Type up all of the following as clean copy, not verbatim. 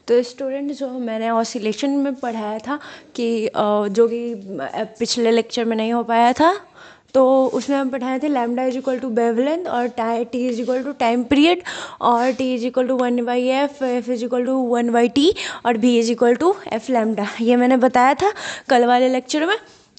तो स्टूडेंट जो मैंने ऑसिलेशन में पढ़ाया था कि जो कि पिछले लेक्चर में नहीं हो पाया था, तो उसमें हम पढ़ाए थे lambda is equal to wavelength और T is equal to time period और T is equal to 1/f, F is equal to 1/t और v is equal to F lambda. ये मैंने बताया था कल वाले लेक्चर में,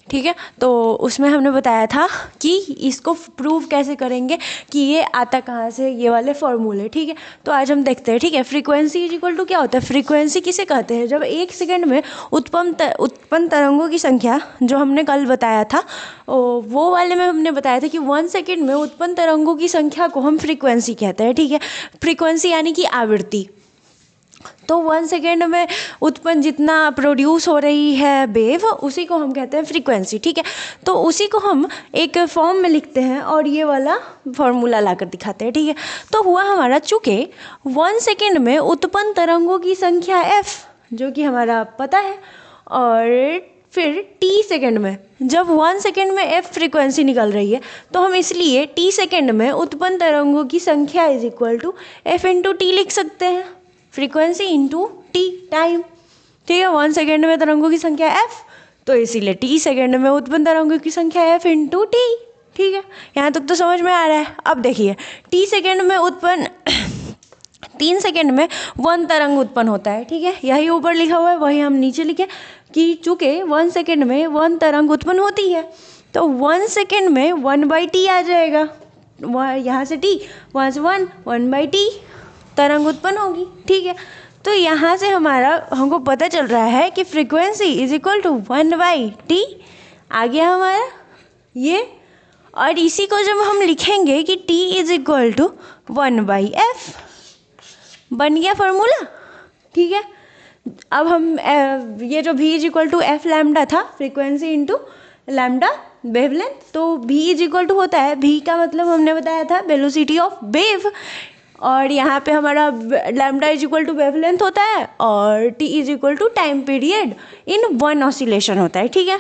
ठीक है। तो उसमें हमने बताया था कि इसको प्रूव कैसे करेंगे कि ये आता कहाँ से, ये वाले फॉर्मूले, ठीक है। तो आज हम देखते हैं, ठीक है। फ्रीक्वेंसी इज इक्वल टू क्या होता है? फ्रीक्वेंसी किसे कहते हैं? जब एक सेकंड में उत्पन्न तरंगों की संख्या, जो हमने कल बताया था वो वाले में हमने बताया था कि 1 सेकेंड में उत्पन्न तरंगों की संख्या को हम फ्रीक्वेंसी कहते हैं, ठीक है। फ्रीक्वेंसी यानी कि आवृत्ति। तो 1 सेकेंड में उत्पन्न जितना प्रोड्यूस हो रही है वेव, उसी को हम कहते हैं फ्रीक्वेंसी, ठीक है। तो उसी को हम एक फॉर्म में लिखते हैं और ये वाला फॉर्मूला लाकर दिखाते हैं, ठीक है। तो हुआ हमारा, चूँकि 1 सेकेंड में उत्पन्न तरंगों की संख्या f, जो कि हमारा पता है, और फिर t सेकेंड में, जब 1 सेकेंड में f फ्रीक्वेंसी निकल रही है, तो हम इसलिए t सेकेंड में उत्पन्न तरंगों की संख्या is equal to f into T लिख सकते हैं। फ्रीक्वेंसी इंटू टी, टाइम, ठीक है। 1 सेकेंड में तरंगों की संख्या f, तो इसीलिए t सेकेंड में उत्पन्न तरंगों की संख्या f इंटू टी, ठीक है। यहाँ तक तो समझ में आ रहा है। अब देखिए, t सेकेंड में उत्पन्न 3 सेकेंड में 1 तरंग उत्पन्न होता है, ठीक है। यही ऊपर लिखा हुआ है, वही हम नीचे लिखे कि चूँकि 1 सेकेंड में 1 तरंग उत्पन्न होती है, तो 1 सेकेंड में 1/t आ जाएगा। यहाँ से t, वहाँ से 1/t तरंग उत्पन्न होगी, ठीक है। तो यहाँ से हमको पता चल रहा है कि frequency is equal to 1/t आ गया हमारा ये। और इसी को जब हम लिखेंगे कि t is equal to 1/f, बन गया फॉर्मूला, ठीक है। अब हम ये जो v is equal to F lambda था, फ्रीक्वेंसी इंटू लैम्डा वेवलेंथ, तो v इज इक्वल टू होता है, v का मतलब हमने बताया था वेलोसिटी ऑफ वेव, और यहाँ पे हमारा lambda is equal to wavelength होता है और T is equal to time period in 1 oscillation होता है, ठीक है।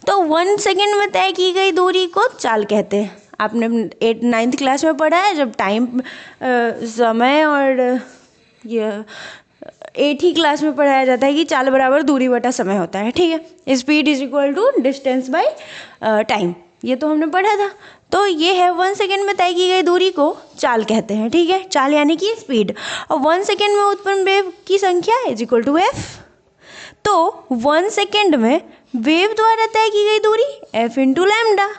तो 1 सेकेंड में तय की गई दूरी को चाल कहते हैं। आपने 9th क्लास में पढ़ा है, जब टाइम समय, और ये 8th क्लास में पढ़ाया जाता है कि चाल बराबर दूरी बटा समय होता है, ठीक है। Speed is equal to distance by time, ये तो हमने पढ़ा था। तो ये है 1 सेकेंड में तय की गई दूरी को चाल कहते हैं, ठीक है। चाल यानी कि स्पीड, और 1 सेकेंड में उत्पन्न वेव की संख्या इज इक्वल टू एफ। तो 1 सेकेंड में वेव द्वारा तय की गई दूरी एफ इंटू लैम्डा,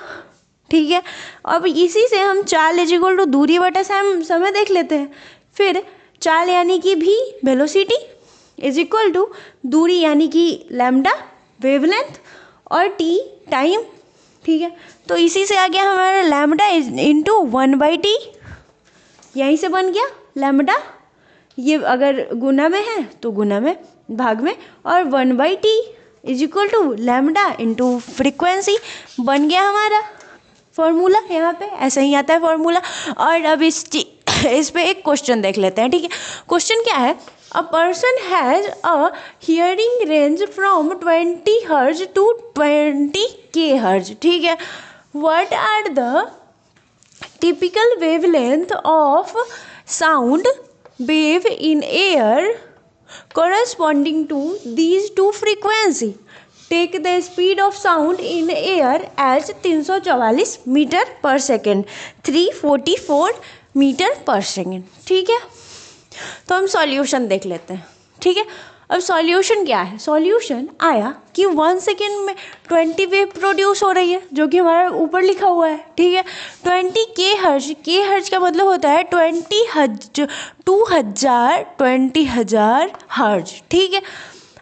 ठीक है। अब इसी से हम चाल इज इक्वल टू दूरी बटा समय देख लेते हैं। फिर चाल यानी कि भी वेलोसिटी इज इक्वल टू दूरी यानी कि लैम्डा वेवलेंथ और टी टाइम, ठीक है। तो इसी से आ गया हमारा लैम्डा इंटू 1/t, यहीं से बन गया लैम्डा। ये अगर गुना में है तो गुना में, भाग में, और 1/t is equal to lambda into frequency, बन गया हमारा फॉर्मूला। यहाँ पे ऐसा ही आता है फॉर्मूला। और अब इस पे एक क्वेश्चन देख लेते हैं, ठीक है। क्वेश्चन क्या है? A person has a hearing range from 20 Hz to 20 kHz, ठीक है। What are the typical wavelength of sound wave in air corresponding to these two frequency? Take the speed of sound in air as 344 metre पर second, 344 metre पर second, ठीक है। तो हम solution देख लेते हैं, ठीक है। अब सॉल्यूशन क्या है? सॉल्यूशन आया कि 1 सेकेंड में 20 वेव प्रोड्यूस हो रही है, जो कि हमारा ऊपर लिखा हुआ है, ठीक है। 20 के हर्ज का मतलब होता है 20,000 हर्ज, ठीक है।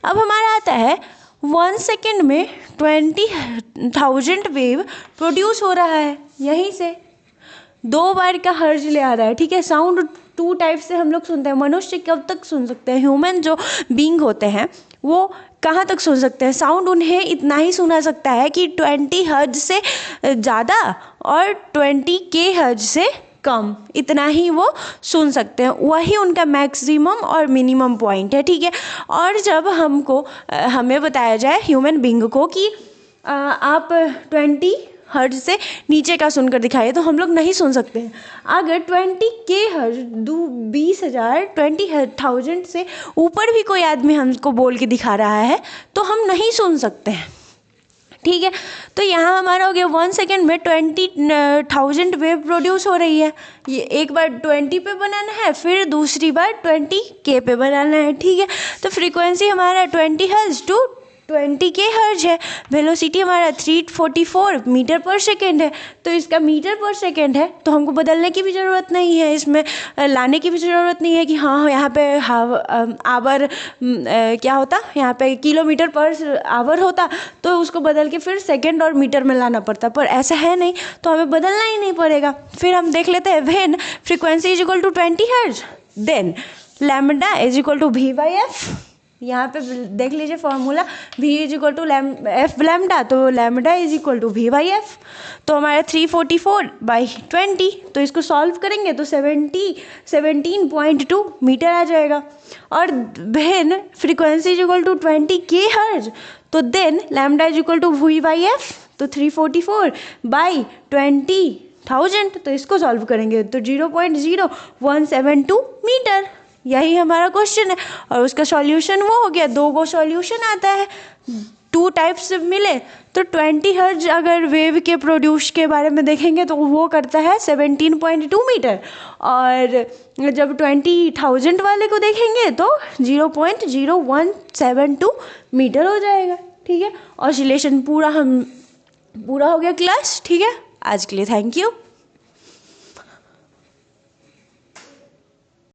अब हमारा आता है 1 सेकेंड में 20,000 वेव प्रोड्यूस हो रहा है, यहीं से 2 बार का हर्ज ले आ रहा है, ठीक है। साउंड 2 टाइप से हम लोग सुनते हैं। मनुष्य कब तक सुन सकते हैं? ह्यूमन जो बीइंग होते हैं वो कहाँ तक सुन सकते हैं? साउंड उन्हें इतना ही सुना सकता है कि 20 हर्ज से ज़्यादा और 20 के हर्ज से कम, इतना ही वो सुन सकते हैं। वही उनका मैक्सिमम और मिनिमम पॉइंट है, ठीक है। और जब हमें बताया जाए ह्यूमन बीइंग को कि आप 20 हर्ज से नीचे का सुनकर दिखाइए, तो हम लोग नहीं सुन सकते हैं। अगर 20K हर्ज 20,000 20,000 से ऊपर भी कोई आदमी हमको बोल के दिखा रहा है तो हम नहीं सुन सकते हैं, ठीक है। तो यहाँ हमारा हो गया 1 सेकेंड में 20,000 वेव प्रोड्यूस हो रही है। ये एक बार 20 पे बनाना है, फिर दूसरी बार 20K पे बनाना है, ठीक है। तो फ्रीक्वेंसी हमारा 20 हर्ज टू 20K हर्ज है। वेलोसिटी हमारा 344 मीटर पर सेकेंड है। तो इसका मीटर पर सेकेंड है तो हमको बदलने की भी ज़रूरत नहीं है, इसमें लाने की भी ज़रूरत नहीं है कि हाँ यहाँ पे आवर क्या होता, यहाँ पे किलोमीटर पर आवर होता तो उसको बदल के फिर सेकेंड और मीटर में लाना पड़ता, पर ऐसा है नहीं तो हमें बदलना ही नहीं पड़ेगा। फिर हम देख लेते हैं when frequency is equal to 20 hertz then lambda is equal to V by F. यहाँ पे देख लीजिए formula, V is equal to F lambda, तो lambda is equal to V by F. तो हमारा 344/20, तो इसको सॉल्व करेंगे तो 17.2 मीटर आ जाएगा। और then frequency is equal to 20K hertz, तो then lambda is equal to V by F, तो 344/20,000, तो इसको सॉल्व करेंगे तो 0.0172 मीटर। यही हमारा क्वेश्चन है और उसका सॉल्यूशन वो हो गया। 2 को सॉल्यूशन आता है, 2 टाइप्स मिले। तो 20 हर्ज अगर वेव के प्रोड्यूस के बारे में देखेंगे तो वो करता है 17.2 मीटर, और जब 20,000 वाले को देखेंगे तो 0.0172 मीटर हो जाएगा, ठीक है। ऑसिलेशन पूरा हो गया क्लास, ठीक है। आज के लिए थैंक यू।